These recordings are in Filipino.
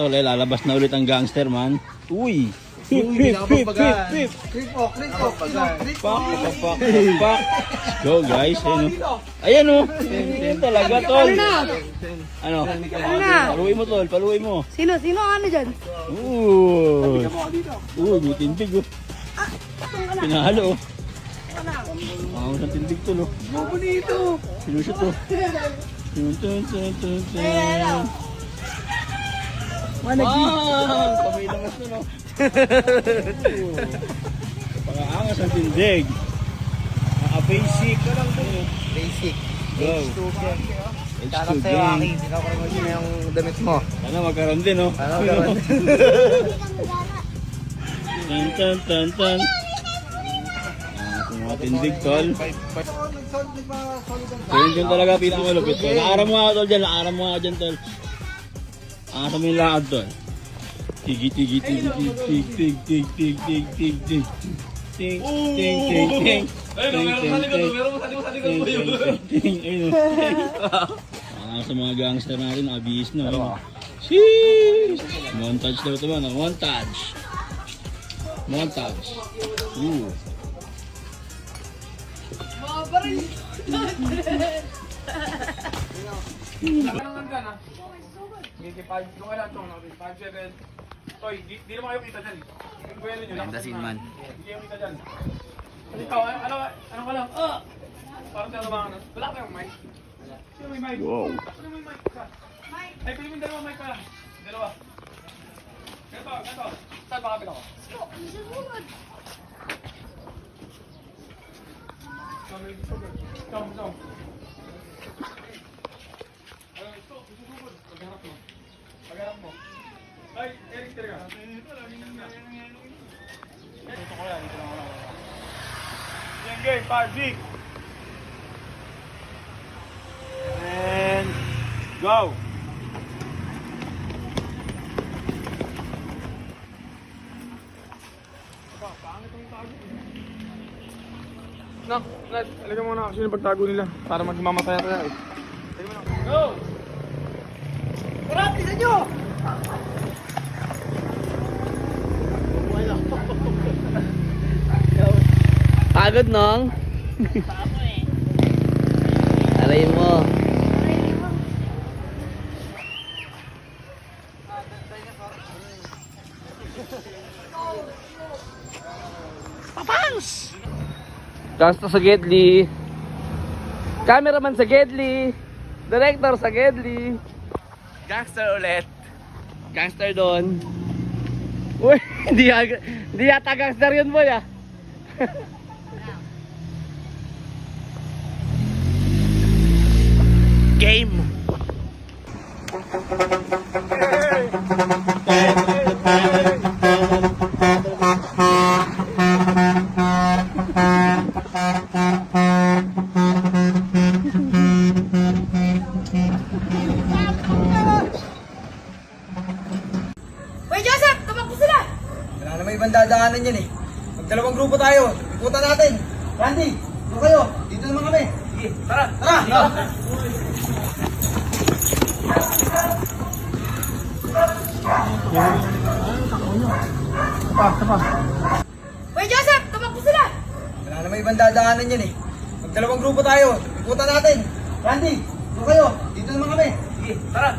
tol, lalabas na ulit ang gangster man. Uy! Pip! Go guys, ayan o. Ayan talaga tol. Ano? Paluin mo tol, paluin mo. Sino ang ano dyan? May tindig oh. Pinahalo oh. Sa tindig tol oh. Bonito. Sinusot oh. Pamilamas na no. Pangaangas ang tindig. Naka-basic ka lang din. Basic. Go. Tatak sa'yo, Aki. Sinakaramasin mo yung damit mo. Sana magkaroon din, no? Ano gawin? Tan. Kung mga tindig, tol. Yun talaga pinakamalupit, tol. Naaram mo nga, tol, dyan. Naaram mo nga dyan, tol. Angasam mo yung lakad, tol. Tigi. Ting. Sa mga gangster natin, nakabihis na. Sheesh! Montage daw ito ba? Montage. Toy, di naman kayo kita dyan. Ganda scene man. Hindi kayo kita dyan. Ikaw, ano ka lang? Parang tayo ba? Wala kayong mic? Sino may mic? Wow. Sino may mic? Ay, pwede mo yung dalawa mic pa lang. Dalawa. Ganito. Saan ba kapit ako? Ikaw. Pagharap mo. Ay, Eric, talaga. Ito ko yan, dito lang ako. Yan, game, Pazik. And go. Pangit ang tago. Nak, alagyan mo na kasi yung pagtago nila para magmamataya tayo eh. Go! Tara, pisan nyo! Pagod, nong? Aray mo. Papangs! Gangster sa Gedli. Cameraman sa Gedli. Director sa Gedli. Gangster ulit. Gangster doon. Uy, hindi yata gangster yun boy ah. Game. Uy, Joseph! Tumakbo sila! Wala naman ibang dadaanan yan eh. Magdalawang grupo tayo. Ikutan natin. Randy, doon kayo. Dito naman kami. Sige, tara. Uy, Joseph! Tumakbo sila! Wala naman ibang dadaanan yan eh. Magdalawang grupo tayo. Ikutan natin. Randy, doon kayo. Dito naman kami. Sige, tara.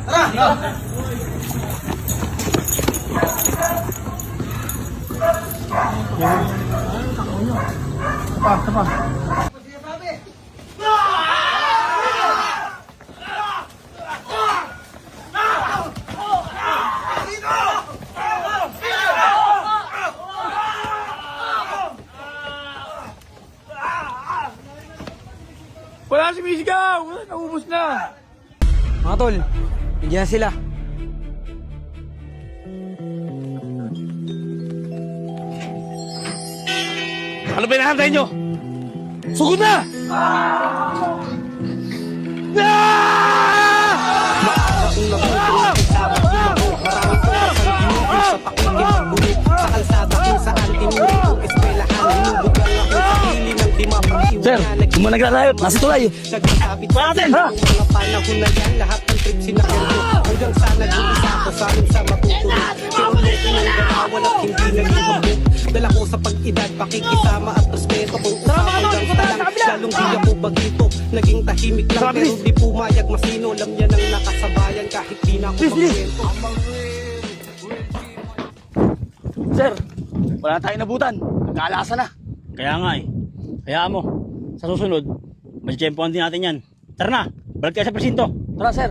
Wala si Misigaw! Naubos na! Mga tol, bigyan sila. Ano ba hinahantay nyo? Sugod na! Sir, kung mo naglalayot, nasa tulay. Patin! Ha? Mga panahon na yan, lahat ng trip sinakyan ko. Hanggang sa nag-uisa ko sa amin sa matuto pakikisama at respeto. Kung usapan lang sa lang, lalong di ako bagito. Naging tahimik lang pero di pumayag masino. Alam niya nang nakasabayan kahit di na ako magkwento. Sir, wala na tayong nabutan. Nagkaalasa na. Kaya nga eh. Kaya mo, sa susunod, mag-tiyempohan din natin yan. Tara na, balik kayo sa presinto. Tara, sir.